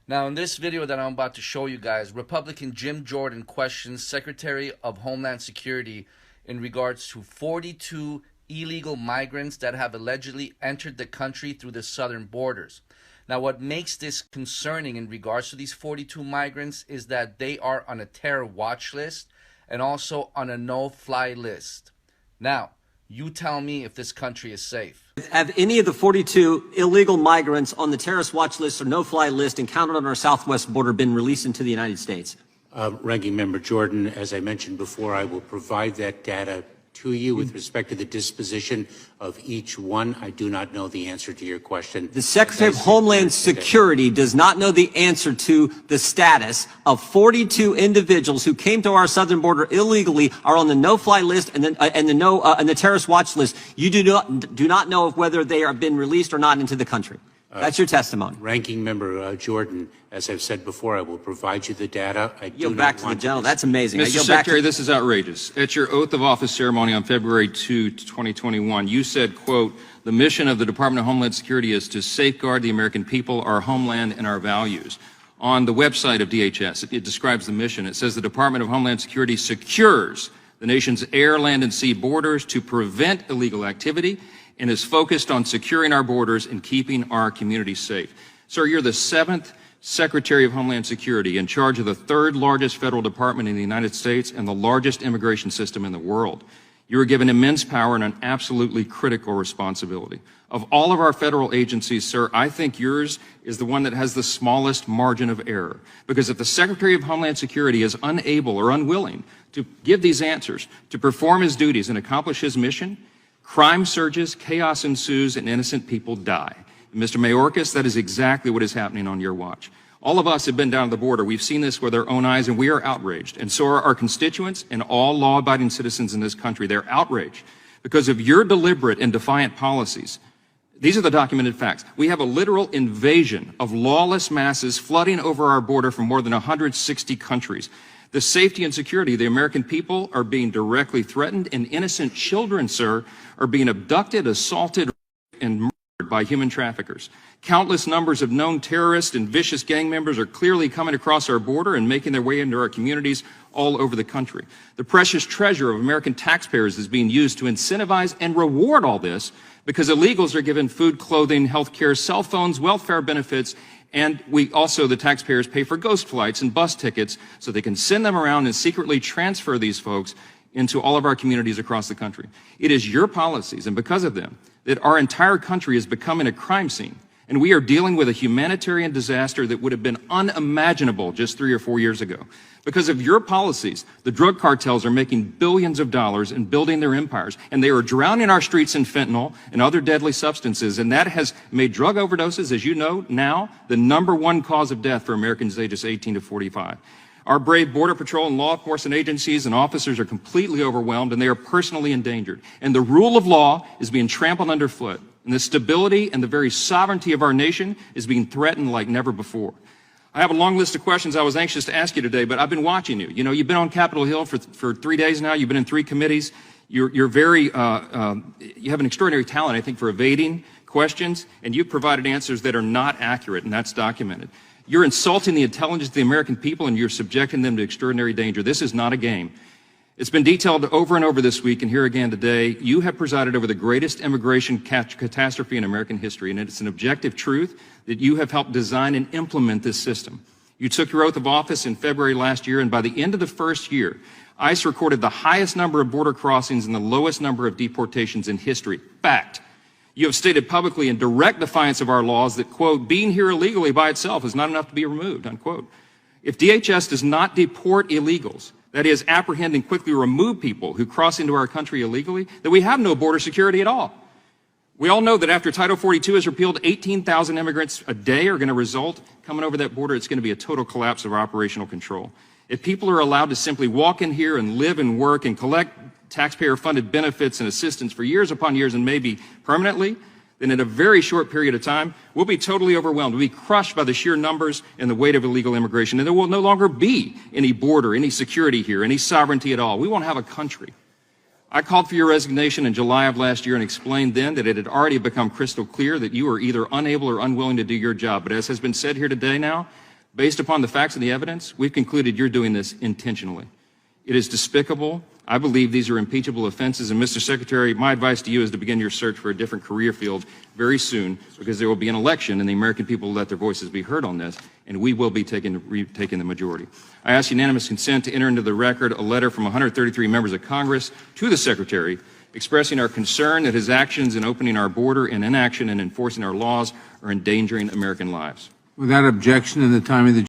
Now, in this video that I'm about to show you guys, Republican Jim Jordan questions Secretary of Homeland Security in regards to 42 illegal migrants that have allegedly entered the country through the southern borders. Now, what makes this concerning in regards to these 42 migrants is that they are on a terror watch list and also on a no-fly list. Now, you tell me if this country is safe. Have any of the 42 illegal migrants on the terrorist watch list or no-fly list encountered on our southwest border been released into the United States? Ranking Member Jordan, as I mentioned before, I will provide that data to you with respect to the disposition of each one. I do not know the answer to your question. The Secretary of Homeland Security does not know the answer to the status of 42 individuals who came to our southern border illegally, are on the no-fly list and the terrorist watch list. You do not know of whether they are been released or not into the country. That's your testimony. Ranking Member Jordan, as I've said before, I will provide you the data. I yield back to the general. That's amazing. Mr. Secretary, this is outrageous. At your oath of office ceremony on February 2, 2021, you said, quote, "The mission of the Department of Homeland Security is to safeguard the American people, our homeland, and our values." On the website of DHS, it describes the mission. It says the Department of Homeland Security secures the nation's air, land, and sea borders to prevent illegal activity and is focused on securing our borders and keeping our communities safe. Sir, you're the 7th Secretary of Homeland Security in charge of the 3rd largest federal department in the United States and the largest immigration system in the world. You were given immense power and an absolutely critical responsibility. Of all of our federal agencies, sir, I think yours is the one that has the smallest margin of error. Because if the Secretary of Homeland Security is unable or unwilling to give these answers, to perform his duties and accomplish his mission, crime surges, chaos ensues, and innocent people die. And Mr. Mayorkas, that is exactly what is happening on your watch. All of us have been down to the border. We've seen this with our own eyes, and we are outraged. And so are our constituents and all law-abiding citizens in this country. They're outraged because of your deliberate and defiant policies. These are the documented facts. We have a literal invasion of lawless masses flooding over our border from more than 160 countries. The safety and security of the American people are being directly threatened, and innocent children, sir, are being abducted, assaulted, and murdered by human traffickers. Countless numbers of known terrorists and vicious gang members are clearly coming across our border and making their way into our communities all over the country. The precious treasure of American taxpayers is being used to incentivize and reward all this because illegals are given food, clothing, health care, cell phones, welfare benefits, and the taxpayers pay for ghost flights and bus tickets so they can send them around and secretly transfer these folks into all of our communities across the country. It is your policies, and because of them, that our entire country is becoming a crime scene. And we are dealing with a humanitarian disaster that would have been unimaginable just 3 or 4 years ago. Because of your policies, the drug cartels are making billions of dollars and building their empires, and they are drowning our streets in fentanyl and other deadly substances, and that has made drug overdoses, as you know now, the #1 cause of death for Americans ages 18 to 45. Our brave Border Patrol and law enforcement agencies and officers are completely overwhelmed, and they are personally endangered. And the rule of law is being trampled underfoot, and the stability and the very sovereignty of our nation is being threatened like never before. I have a long list of questions I was anxious to ask you today, but I've been watching you. You know, you've been on Capitol Hill for 3 days now. You've been in 3 committees. You have an extraordinary talent, I think, for evading questions, and you've provided answers that are not accurate, and that's documented. You're insulting the intelligence of the American people, and you're subjecting them to extraordinary danger. This is not a game. It's been detailed over and over this week, and here again today. You have presided over the greatest immigration catastrophe in American history, and it's an objective truth that you have helped design and implement this system. You took your oath of office in February last year, and by the end of the first year, ICE recorded the highest number of border crossings and the lowest number of deportations in history. Fact. You have stated publicly in direct defiance of our laws that, quote, being here illegally by itself is not enough to be removed, unquote. If DHS does not deport illegals, that is, apprehend and quickly remove people who cross into our country illegally, then we have no border security at all. We all know that after Title 42 is repealed, 18,000 immigrants a day are going to result coming over that border. It's going to be a total collapse of operational control. If people are allowed to simply walk in here and live and work and collect taxpayer-funded benefits and assistance for years upon years and maybe permanently, then in a very short period of time, we'll be totally overwhelmed. We'll be crushed by the sheer numbers and the weight of illegal immigration, and there will no longer be any border, any security here, any sovereignty at all. We won't have a country. I called for your resignation in July of last year and explained then that it had already become crystal clear that you were either unable or unwilling to do your job. But as has been said here today now, Based upon the facts and the evidence, we've concluded you're doing this intentionally. It is despicable. I believe these are impeachable offenses. And, Mr. Secretary, my advice to you is to begin your search for a different career field very soon, because there will be an election and the American people will let their voices be heard on this, and we will be taking the majority. I ask unanimous consent to enter into the record a letter from 133 members of Congress to the Secretary expressing our concern that his actions in opening our border and inaction in enforcing our laws are endangering American lives. Without objection, in the time of the